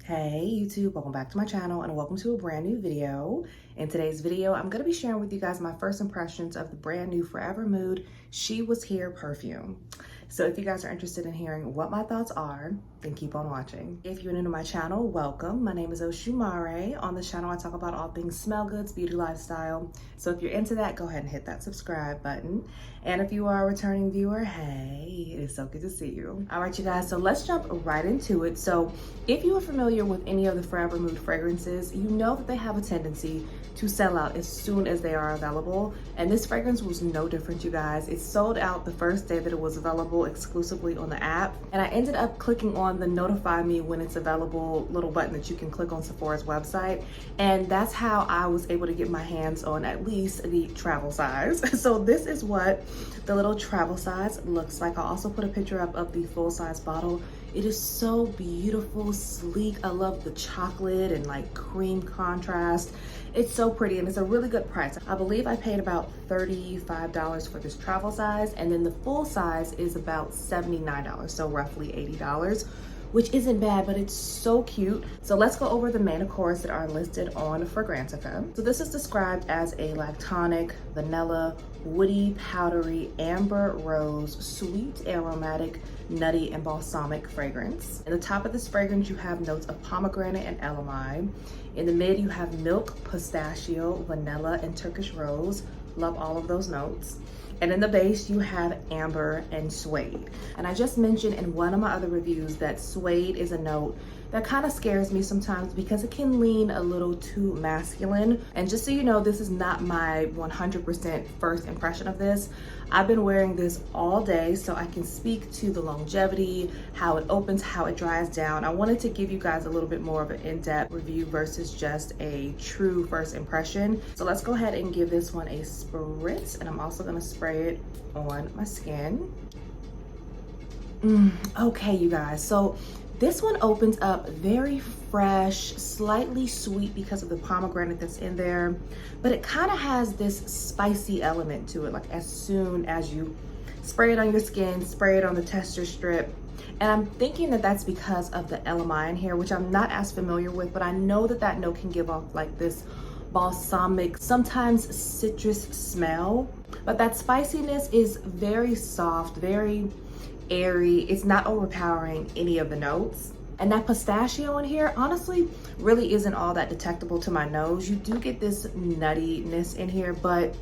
Hey YouTube, welcome back to my channel and welcome to a brand new video. In today's video, I'm going to be sharing with you guys my first impressions of the brand new Forvr Mood She Was Here perfume. So if you guys are interested in hearing what my thoughts are, then keep on watching. If you're new to my channel, welcome. My name is OshuSeasonalScents. On this channel, I talk about all things smell goods, beauty, lifestyle. So if you're into that, go ahead and hit that subscribe button. And if you are a returning viewer, hey, it is so good to see you. All right, you guys, so let's jump right into it. So if you are familiar with any of the Forvr Mood fragrances, you know that they have a tendency to sell out as soon as they are available. And this fragrance was no different, you guys. It sold out the first day that it was available exclusively on the app. And I ended up clicking on the notify me when it's available little button that you can click on Sephора's website. And that's how I was able to get my hands on at least the travel size. So this is what the little travel size looks like. I'll also put a picture up of the full size bottle. It is so beautiful, sleek. I love the chocolate and like cream contrast. It's so pretty and it's a really good price. I believe I paid about $35 for this travel size, and then the full size is about $79, so roughly $80, which isn't bad, but it's so cute. So let's go over the main accords that are listed on Fragrantica. So this is described as a lactonic, vanilla, woody, powdery, amber, rose, sweet, aromatic, nutty, and balsamic fragrance. In the top of this fragrance, you have notes of pomegranate and elamine. In the mid, you have milk, pistachio, vanilla, and Turkish rose. Love all of those notes. And in the base, you have amber and suede. And I just mentioned in one of my other reviews that suede is a note that kind of scares me sometimes because it can lean a little too masculine. And just so you know, this is not my 100% first impression of this. I've been wearing this all day, so I can speak to the longevity, how it opens, how it dries down. I wanted to give you guys a little bit more of an in-depth review versus just a true first impression. So let's go ahead and give this one a spritz, and I'm also gonna spray it on my skin. Okay, you guys, so this one opens up very fresh, slightly sweet because of the pomegranate that's in there, but it kind of has this spicy element to it, like as soon as you spray it on your skin, spray it on the tester strip. And I'm thinking that that's because of the elamine here, which I'm not as familiar with, but I know that that note can give off like this balsamic, sometimes citrus smell, but that spiciness is very soft, very airy. It's not overpowering any of the notes. And that pistachio in here, honestly, really isn't all that detectable to my nose. You do get this nuttiness in here, but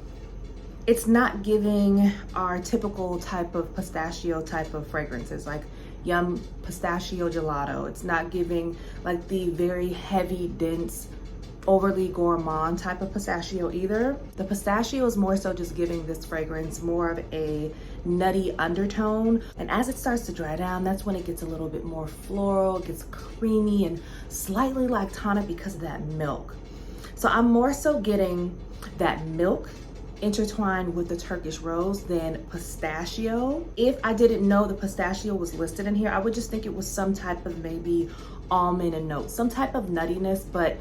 it's not giving our typical type of pistachio type of fragrances, like yum pistachio gelato. It's not giving like the very heavy, dense, overly gourmand type of pistachio either. The pistachio is more so just giving this fragrance more of a nutty undertone. And as it starts to dry down, that's when it gets a little bit more floral, it gets creamy and slightly lactonic because of that milk. So I'm more so getting that milk intertwined with the Turkish rose than pistachio. If I didn't know the pistachio was listed in here, I would just think it was some type of maybe almond and note, some type of nuttiness, but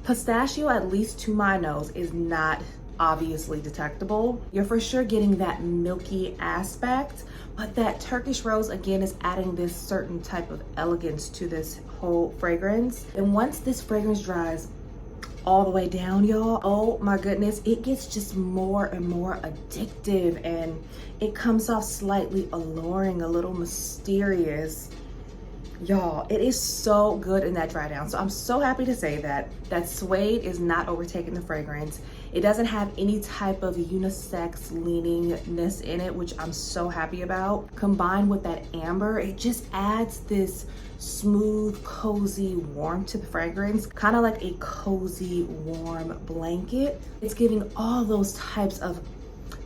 pistachio, at least to my nose, is not obviously detectable. You're for sure getting that milky aspect, but that Turkish rose again is adding this certain type of elegance to this whole fragrance. And once this fragrance dries all the way down, y'all, oh my goodness, it gets just more and more addictive, and it comes off slightly alluring, a little mysterious. Y'all, it is so good in that dry down. So I'm so happy to say that that suede is not overtaking the fragrance. It doesn't have any type of unisex leaningness in it, which I'm so happy about. Combined with that amber, it just adds this smooth, cozy warmth to the fragrance, kind of like a cozy, warm blanket. It's giving all those types of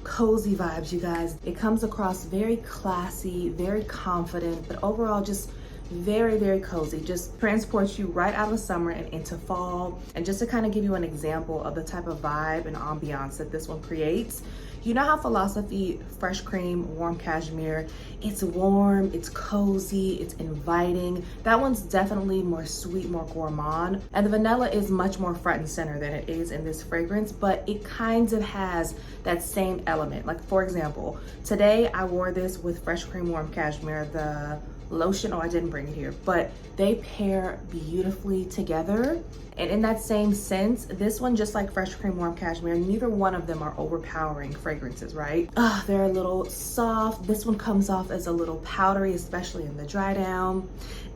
cozy vibes, you guys. It comes across very classy, very confident, but overall just very, very cozy. Just transports you right out of summer and into fall. And just to kind of give you an example of the type of vibe and ambiance that this one creates, you know how Philosophy Fresh Cream Warm Cashmere, it's warm, it's cozy, it's inviting. That one's definitely more sweet, more gourmand. And the vanilla is much more front and center than it is in this fragrance, but it kind of has that same element. Like for example, today I wore this with Fresh Cream Warm Cashmere, the lotion. Oh, I didn't bring it here, but they pair beautifully together. And in that same sense, this one, just like Fresh Cream Warm Cashmere, neither one of them are overpowering fragrances, right? They're a little soft. This one comes off as a little powdery, especially in the dry down.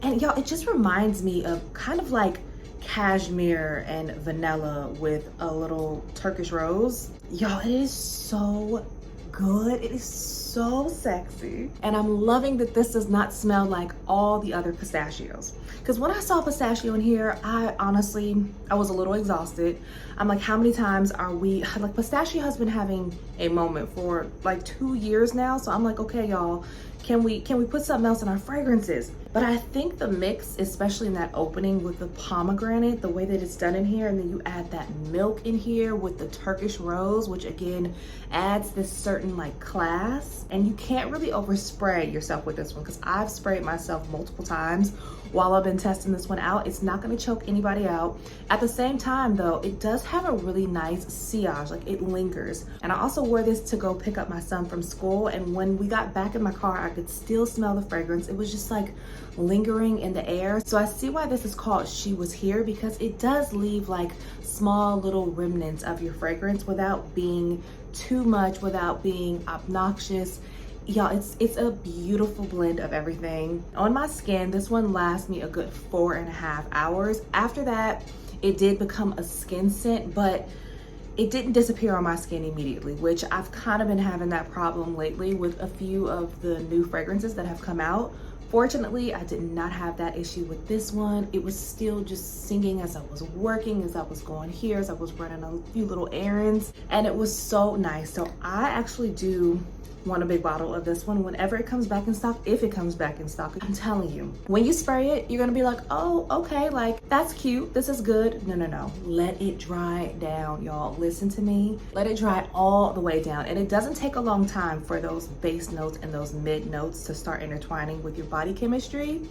And y'all, it just reminds me of kind of like cashmere and vanilla with a little Turkish rose. Y'all, it is so good. It is so sexy. And I'm loving that this does not smell like all the other pistachios. Because when I saw pistachio in here, I was a little exhausted. I'm like, how many times are we, like pistachio has been having a moment for like 2 years now. So I'm like, okay, y'all, can we put something else in our fragrances? But I think the mix, especially in that opening with the pomegranate, the way that it's done in here, and then you add that milk in here with the Turkish rose, which again adds this certain like class. And you can't really overspray yourself with this one, because I've sprayed myself multiple times while I've been testing this one out. It's not gonna choke anybody out. At the same time though, it does have a really nice sillage, like it lingers. And I also wore this to go pick up my son from school, and when we got back in my car, I could still smell the fragrance. It was just like lingering in the air. So I see why this is called She Was Here, because it does leave like small little remnants of your fragrance without being too much, without being obnoxious. Y'all, it's a beautiful blend of everything. On my skin, this one lasts me a good 4.5 hours. After that, it did become a skin scent, but it didn't disappear on my skin immediately, which I've kind of been having that problem lately with a few of the new fragrances that have come out. Fortunately, I did not have that issue with this one. It was still just singing as I was working, as I was going here, as I was running a few little errands, and it was so nice. So I actually do want a big bottle of this one whenever it comes back in stock, if it comes back in stock. I'm telling you, when you spray it, you're gonna be like, oh, okay, like that's cute, this is good. No, let it dry down, y'all. Listen to me, let it dry all the way down. And it doesn't take a long time for those base notes and those mid notes to start intertwining with your body chemistry,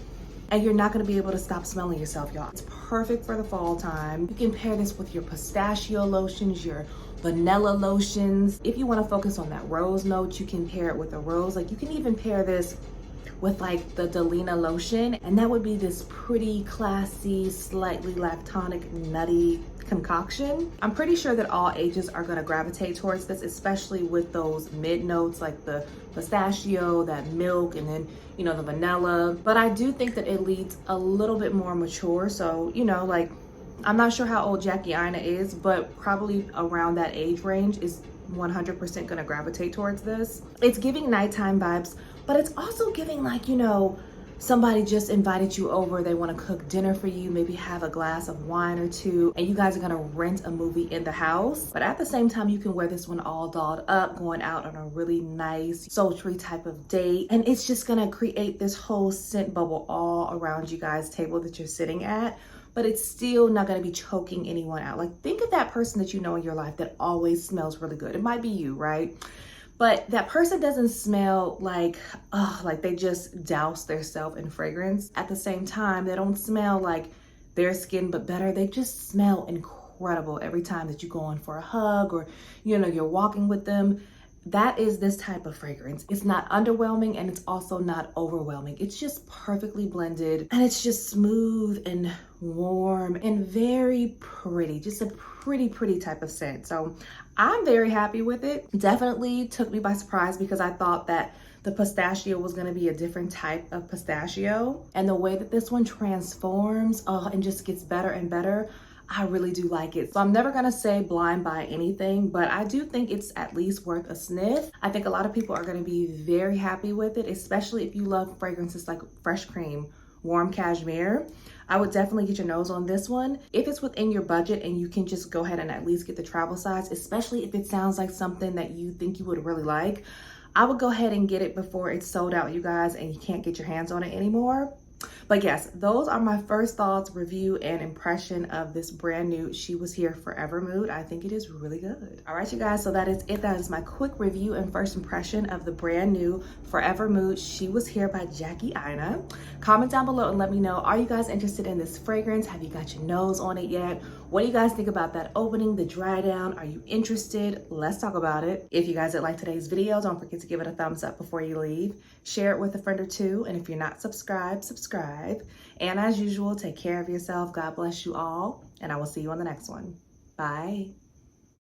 and you're not gonna be able to stop smelling yourself, y'all. It's perfect for the fall time. You can pair this with your pistachio lotions, your vanilla lotions. If you want to focus on that rose note, you can pair it with a rose. Like you can even pair this with like the Delina lotion, and that would be this pretty classy, slightly lactonic, nutty concoction. I'm pretty sure that all ages are going to gravitate towards this, especially with those mid notes like the pistachio, that milk, and then, you know, the vanilla. But I do think that it leads a little bit more mature. So, you know, like, I'm not sure how old Jackie Aina is, but probably around that age range is 100% gonna gravitate towards this. It's giving nighttime vibes, but it's also giving like, you know, somebody just invited you over, they wanna cook dinner for you, maybe have a glass of wine or two, and you guys are gonna rent a movie in the house. But at the same time, you can wear this one all dolled up, going out on a really nice, sultry type of date. And it's just gonna create this whole scent bubble all around you guys' table that you're sitting at. But it's still not gonna be choking anyone out. Like think of that person that you know in your life that always smells really good. It might be you, right? But that person doesn't smell like they just douse their self in fragrance. At the same time, they don't smell like their skin but better. They just smell incredible every time that you go in for a hug or, you know, you're walking with them. That is this type of fragrance. It's not underwhelming and it's also not overwhelming. It's just perfectly blended and it's just smooth and warm and very pretty. Just a pretty type of scent. So I'm very happy with it. Definitely took me by surprise because I thought that the pistachio was gonna be a different type of pistachio. And the way that this one transforms and just gets better and better, I really do like it. So I'm never gonna say blind buy anything, but I do think it's at least worth a sniff. I think a lot of people are gonna be very happy with it, especially if you love fragrances like Fresh Cream Warm Cashmere. I would definitely get your nose on this one. If it's within your budget and you can just go ahead and at least get the travel size, especially if it sounds like something that you think you would really like, I would go ahead and get it before it's sold out, you guys, and you can't get your hands on it anymore. But yes, those are my first thoughts, review, and impression of this brand new She Was Here Forever Mood. I think it is really good. All right, you guys, so that is it. That is my quick review and first impression of the brand new Forever Mood She Was Here by Jackie Aina. Comment down below and let me know, are you guys interested in this fragrance? Have you got your nose on it yet? What do you guys think about that opening, the dry down? Are you interested? Let's talk about it. If you guys did like today's video, don't forget to give it a thumbs up before you leave. Share it with a friend or two. And if you're not subscribed, subscribe. And as usual, take care of yourself. God bless you all. And I will see you on the next one. Bye.